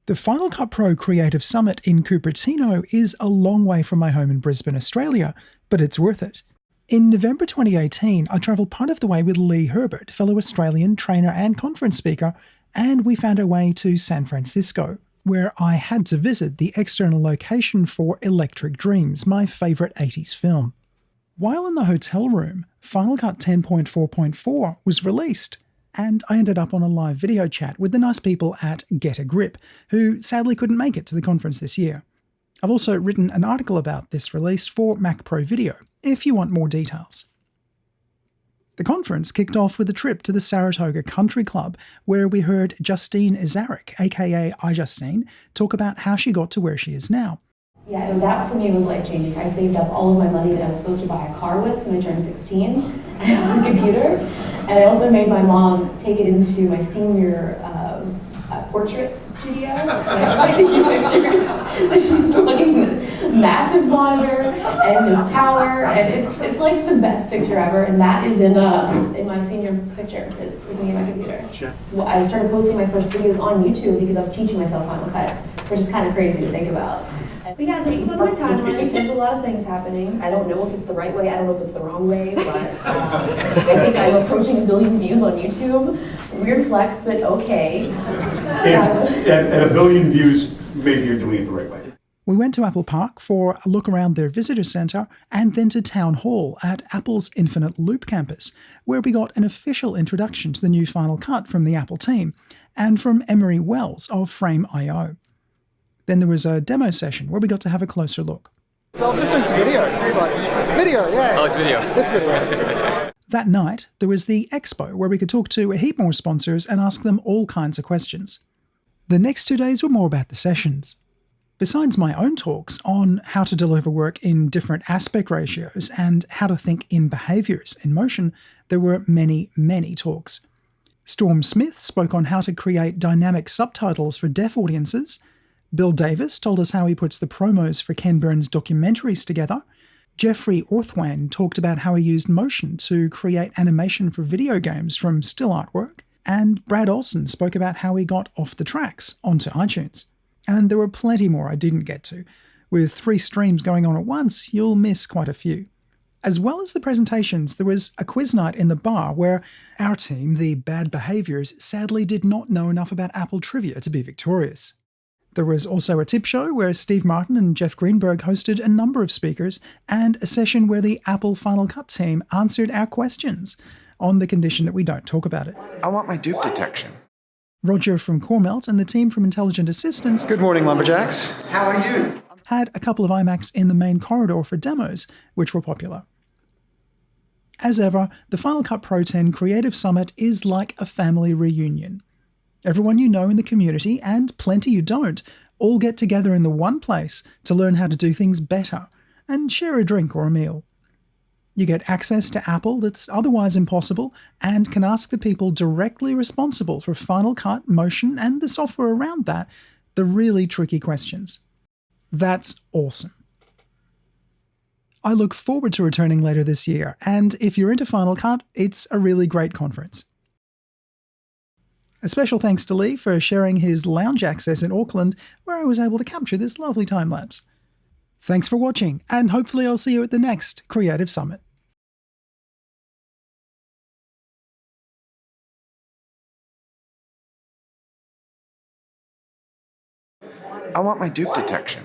The Final Cut Pro Creative Summit in Cupertino is a long way from my home in Brisbane, Australia, but it's worth it. In November 2018, I travelled part of the way with Lee Herbet, fellow Australian trainer and conference speaker, and we found our way to San Francisco, where I had to visit the external location for Electric Dreams, my favourite 80s film. While in the hotel room, Final Cut 10.4.4 was released, and I ended up on a live video chat with the nice people at Get a Grip, who sadly couldn't make it to the conference this year. I've also written an article about this release for Mac Pro Video, if you want more details. The conference kicked off with a trip to the Saratoga Country Club, where we heard Justine Izarek, aka iJustine, talk about how she got to where she is now. Yeah, and that for me was life-changing. I saved up all of my money that I was supposed to buy a car with when I turned 16, and a computer, and I also made my mom take it into my senior portrait studio, my senior pictures. So she's looking at this massive monitor and this tower, and it's like the best picture ever. And that is in my senior picture. Is me and my computer. Sure. Well, I started posting my first videos on YouTube because I was teaching myself Final Cut, which is kind of crazy to think about. But yeah, this is one of my timelines. There's a lot of things happening. I don't know if it's the right way. I don't know if it's the wrong way, but I think I'm approaching 1 billion views on YouTube. Weird flex, but okay. At 1 billion views, maybe you're doing it the right way. We went to Apple Park for a look around their visitor centre and then to Town Hall at Apple's Infinite Loop campus, where we got an official introduction to the new Final Cut from the Apple team and from Emery Wells of Frame.io. Then there was a demo session where we got to have a closer look. So I'm just doing some video. It's like, video, yeah. Oh, it's video. This video. That night, there was the expo where we could talk to a heap more sponsors and ask them all kinds of questions. The next 2 days were more about the sessions. Besides my own talks on how to deliver work in different aspect ratios and how to think in behaviours in motion, there were many, many talks. Storm Smith spoke on how to create dynamic subtitles for deaf audiences. Bill Davis told us how he puts the promos for Ken Burns' documentaries together. Geoffrey Orthwein talked about how he used motion to create animation for video games from still artwork. And Brad Olsen spoke about how he got off the tracks onto iTunes. And there were plenty more I didn't get to. With 3 streams going on at once, you'll miss quite a few. As well as the presentations, there was a quiz night in the bar where our team, the Bad Behaviours, sadly did not know enough about Apple trivia to be victorious. There was also a tip show where Steve Martin and Jeff Greenberg hosted a number of speakers, and a session where the Apple Final Cut team answered our questions, on the condition that we don't talk about it. I want my dupe detection. Roger from Coremelt and the team from Intelligent Assistance, Good morning, lumberjacks. How are you? had a couple of iMacs in the main corridor for demos, which were popular. As ever, the Final Cut Pro 10 Creative Summit is like a family reunion. Everyone you know in the community, and plenty you don't, all get together in the one place to learn how to do things better, and share a drink or a meal. You get access to Apple that's otherwise impossible, and can ask the people directly responsible for Final Cut, Motion, and the software around that the really tricky questions. That's awesome. I look forward to returning later this year, and if you're into Final Cut, it's a really great conference. A special thanks to Lee for sharing his lounge access in Auckland, where I was able to capture this lovely time-lapse. Thanks for watching, and hopefully I'll see you at the next Creative Summit. I want my dupe detection.